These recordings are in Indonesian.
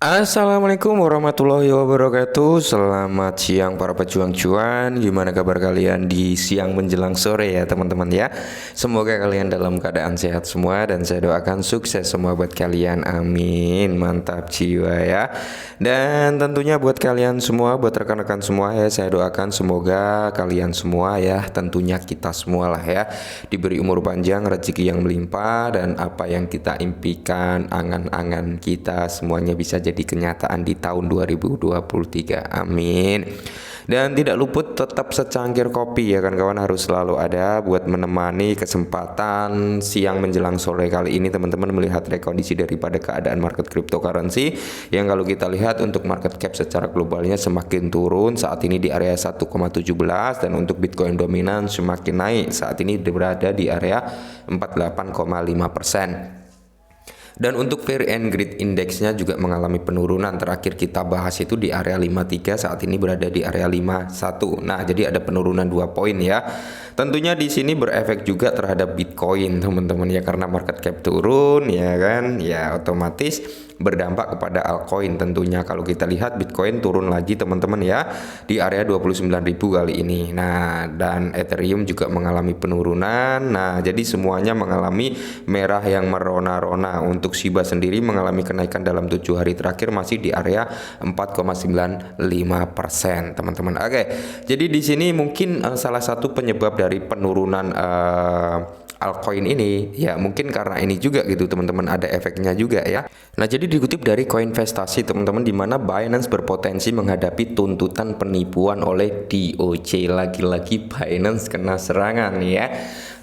Assalamualaikum warahmatullahi wabarakatuh. Selamat siang para pejuang cuan. Gimana kabar kalian di siang menjelang sore ya teman-teman ya. Semoga kalian dalam keadaan sehat semua dan saya doakan sukses semua buat kalian. Amin. Mantap jiwa ya. Dan tentunya buat kalian semua, buat rekan-rekan semua ya, saya doakan semoga kalian semua ya, tentunya kita semua lah ya, diberi umur panjang, rezeki yang melimpah, dan apa yang kita impikan, angan-angan kita semuanya bisa jadi kenyataan di tahun 2023. Amin. Dan tidak luput tetap secangkir kopi ya kan kawan, harus selalu ada buat menemani kesempatan siang menjelang sore kali ini teman-teman, melihat rekondisi daripada keadaan market cryptocurrency yang kalau kita lihat untuk market cap secara globalnya semakin turun saat ini di area 1,17, dan untuk Bitcoin dominan semakin naik, saat ini berada di area 48,5%. Dan untuk Fear and Greed Indexnya juga mengalami penurunan. Terakhir kita bahas itu di area 53, saat ini berada di area 51. Nah, jadi ada penurunan 2 poin ya. Tentunya di sini berefek juga terhadap Bitcoin teman-teman ya, karena market cap turun ya kan. Ya otomatis berdampak kepada altcoin tentunya. Kalau kita lihat Bitcoin turun lagi teman-teman ya di area 29.000 kali ini. Nah, dan Ethereum juga mengalami penurunan. Nah, jadi semuanya mengalami merah yang merona-rona. Untuk Shiba sendiri mengalami kenaikan dalam 7 hari terakhir masih di area 4,95% teman-teman. Oke. Jadi di sini mungkin salah satu penyebab dari penurunan altcoin ini ya, mungkin karena ini juga gitu teman-teman, ada efeknya juga ya. Nah, jadi dikutip dari Koinvestasi teman-teman, di mana Binance berpotensi menghadapi tuntutan penipuan oleh DOJ. Lagi-lagi Binance kena serangan ya.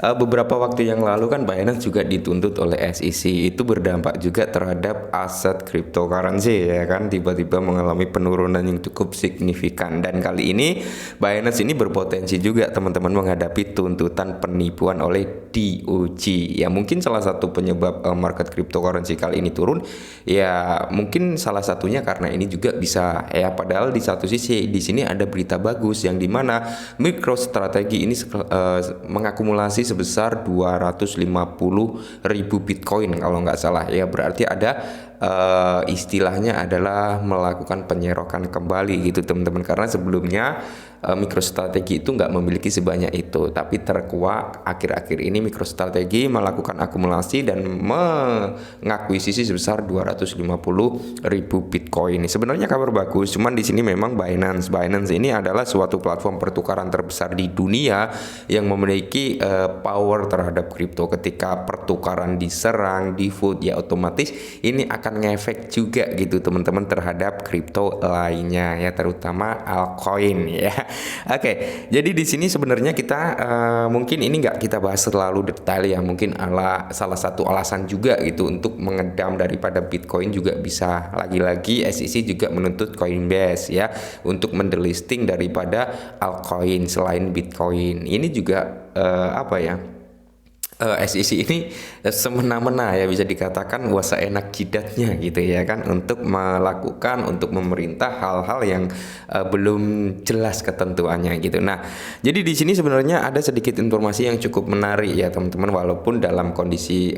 Beberapa waktu yang lalu kan Binance juga dituntut oleh SEC, itu berdampak juga terhadap aset cryptocurrency ya kan, tiba-tiba mengalami penurunan yang cukup signifikan. Dan kali ini Binance ini berpotensi juga teman-teman menghadapi tuntutan penipuan oleh DOJ. Ya mungkin salah satu penyebab market cryptocurrency kali ini turun ya, mungkin salah satunya karena ini juga bisa ya. Padahal di satu sisi di sini ada berita bagus yang dimana MicroStrategy ini mengakumulasi sebesar 250.000 Bitcoin kalau nggak salah ya. Berarti ada istilahnya adalah melakukan penyerokan kembali gitu teman-teman, karena sebelumnya MicroStrategy itu nggak memiliki sebanyak itu, tapi terkuak akhir-akhir ini MicroStrategy melakukan akumulasi dan mengakuisisi sebesar 250.000 Bitcoin. Sebenarnya kabar bagus, cuman di sini memang Binance ini adalah suatu platform pertukaran terbesar di dunia yang memiliki power terhadap kripto. Ketika pertukaran diserang, di food ya, otomatis ini akan ngefek juga gitu teman-teman terhadap kripto lainnya ya, terutama altcoin ya. Oke, jadi di sini sebenarnya kita mungkin ini nggak kita bahas terlalu detail ya, mungkin salah satu alasan juga gitu untuk mengedam daripada Bitcoin juga bisa, lagi-lagi SEC juga menuntut Coinbase ya untuk mendelisting daripada altcoin selain Bitcoin. Ini juga apa ya? SEC ini semena-mena ya, bisa dikatakan wah seenak jidatnya gitu ya kan, untuk melakukan, untuk memerintah hal-hal yang belum jelas ketentuannya gitu. Nah, jadi di sini sebenarnya ada sedikit informasi yang cukup menarik ya teman-teman, walaupun dalam kondisi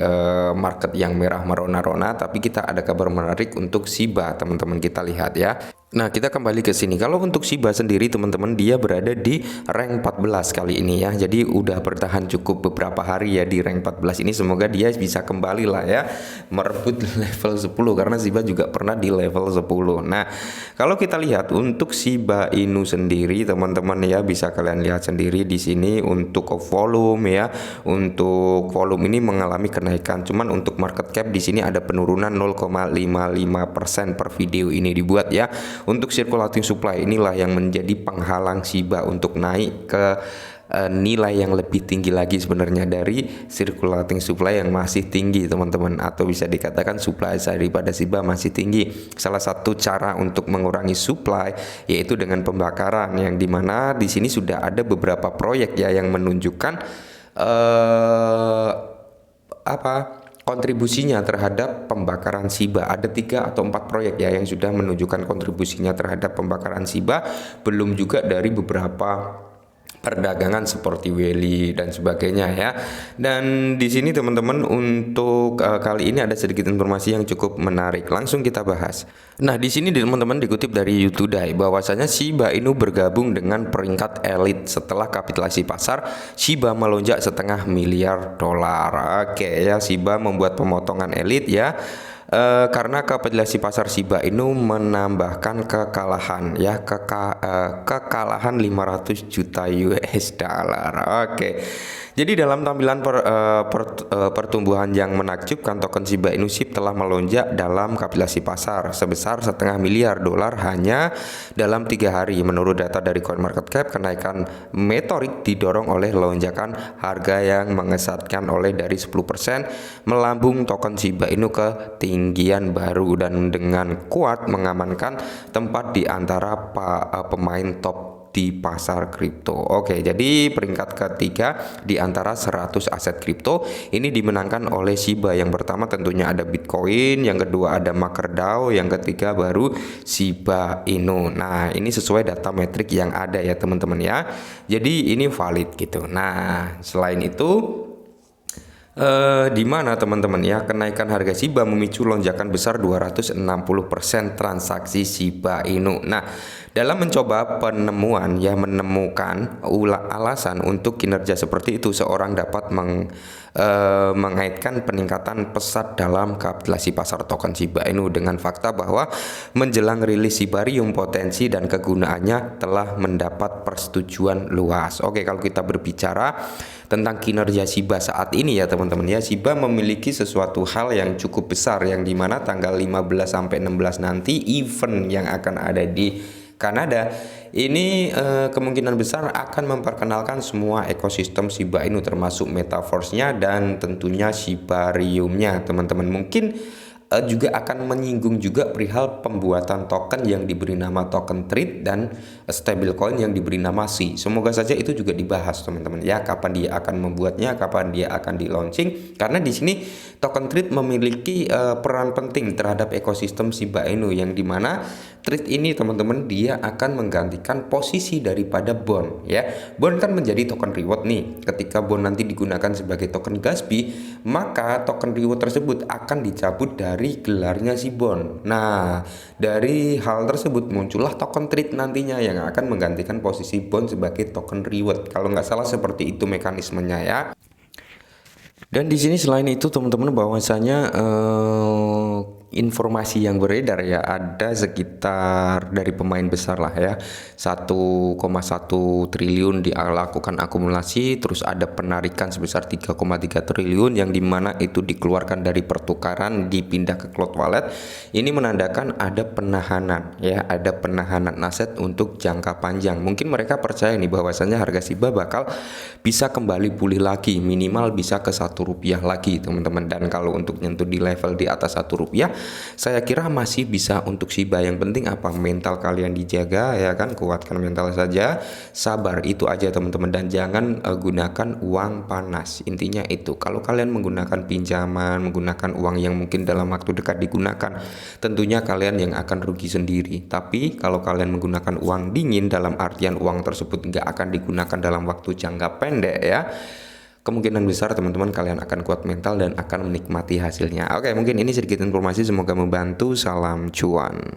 market yang merah merona-rona, tapi kita ada kabar menarik untuk Shiba teman-teman, kita lihat ya. Nah, kita kembali ke sini. Kalau untuk Shiba sendiri teman-teman, dia berada di rank 14 kali ini ya. Jadi udah bertahan cukup beberapa hari ya di rank 14 ini. Semoga dia bisa kembali lah ya, merebut level 10, karena Shiba juga pernah di level 10. Nah, kalau kita lihat untuk Shiba Inu sendiri teman-teman ya, bisa kalian lihat sendiri di sini untuk volume ya. Untuk volume ini mengalami kenaikan, cuman untuk market cap di sini ada penurunan 0,55% per video ini dibuat ya. Untuk circulating supply inilah yang menjadi penghalang Shiba untuk naik ke nilai yang lebih tinggi lagi sebenarnya dari circulating supply yang masih tinggi teman-teman, atau bisa dikatakan supply daripada Shiba masih tinggi. Salah satu cara untuk mengurangi supply yaitu dengan pembakaran, yang dimana di sini sudah ada beberapa proyek ya yang menunjukkan kontribusinya terhadap pembakaran Shiba. Ada 3 atau 4 proyek ya yang sudah menunjukkan kontribusinya terhadap pembakaran Shiba. Belum juga dari beberapa perdagangan seperti Weli dan sebagainya ya. Dan di sini teman-teman untuk kali ini ada sedikit informasi yang cukup menarik. Langsung kita bahas. Nah, di sini teman-teman dikutip dari Youtudai bahwasanya Shiba Inu bergabung dengan peringkat elit setelah kapitalisasi pasar Shiba melonjak $1,5 miliar. Oke ya, Shiba membuat pemotongan elit ya. Karena kapitalisasi pasar Shiba Inu menambahkan kekalahan ya kekalahan 500 juta US dollar. Oke. Jadi dalam tampilan pertumbuhan yang menakjubkan, token Shiba Inu SHIB telah melonjak dalam kapitalisasi pasar sebesar $1,5 miliar hanya dalam 3 hari. Menurut data dari CoinMarketCap, kenaikan meteorik didorong oleh lonjakan harga yang mengesatkan oleh dari 10% melambung token Shiba Inu ke tinggian baru dan dengan kuat mengamankan tempat di antara pemain top di pasar kripto. Oke, jadi peringkat ketiga di antara 100 aset kripto ini dimenangkan oleh Shiba. Yang pertama tentunya ada Bitcoin, yang kedua ada MakerDAO, yang ketiga baru Shiba Inu. Nah, ini sesuai data metrik yang ada ya teman-teman ya. Jadi ini valid gitu. Nah, selain itu di mana teman-teman ya, kenaikan harga Shiba memicu lonjakan besar 260% transaksi Shiba Inu. Nah, dalam mencoba penemuan ya menemukan alasan untuk kinerja seperti itu, seorang dapat mengaitkan peningkatan pesat dalam kapitalisasi pasar token Shiba Inu dengan fakta bahwa menjelang rilis Shibarium potensi dan kegunaannya telah mendapat persetujuan luas. Oke, kalau kita berbicara tentang kinerja Shiba saat ini ya teman-teman ya, Shiba memiliki sesuatu hal yang cukup besar yang dimana tanggal 15 sampai 16 nanti event yang akan ada di Kanada ini kemungkinan besar akan memperkenalkan semua ekosistem Shiba Inu termasuk metaverse-nya dan tentunya Shibarium-nya teman-teman. Mungkin juga akan menyinggung juga perihal pembuatan token yang diberi nama token TREAT dan stablecoin yang diberi nama SHI. Semoga saja itu juga dibahas teman-teman ya, kapan dia akan membuatnya, kapan dia akan di launching, karena di sini token TREAT memiliki peran penting terhadap ekosistem Shiba Inu yang dimana TREAT ini teman-teman dia akan menggantikan posisi daripada bond ya. Bond kan menjadi token reward nih. Ketika bond nanti digunakan sebagai token Gaspi, maka token reward tersebut akan dicabut dari gelarnya si bond. Nah, dari hal tersebut muncullah token TREAT nantinya yang akan menggantikan posisi bond sebagai token reward. Kalau nggak salah seperti itu mekanismenya ya. Dan di sini selain itu teman-teman bahwasanya informasi yang beredar ya, ada sekitar dari pemain besar lah ya 1,1 triliun dilakukan akumulasi, terus ada penarikan sebesar 3,3 triliun yang dimana itu dikeluarkan dari pertukaran dipindah ke cloud wallet. Ini menandakan ada penahanan ya, ada penahanan aset untuk jangka panjang. Mungkin mereka percaya nih bahwasanya harga Shiba bakal bisa kembali pulih lagi, minimal bisa ke Rp1 lagi teman-teman. Dan kalau untuk nyentuh di level di atas Rp1, saya kira masih bisa untuk Shiba. Yang penting apa, mental kalian dijaga ya kan, kuatkan mental saja, sabar, itu aja teman-teman. Dan jangan gunakan uang panas, intinya itu. Kalau kalian menggunakan pinjaman, menggunakan uang yang mungkin dalam waktu dekat digunakan, tentunya kalian yang akan rugi sendiri. Tapi kalau kalian menggunakan uang dingin, dalam artian uang tersebut nggak akan digunakan dalam waktu jangka pendek ya, kemungkinan besar teman-teman kalian akan kuat mental dan akan menikmati hasilnya. Oke, mungkin ini sedikit informasi, semoga membantu. Salam cuan.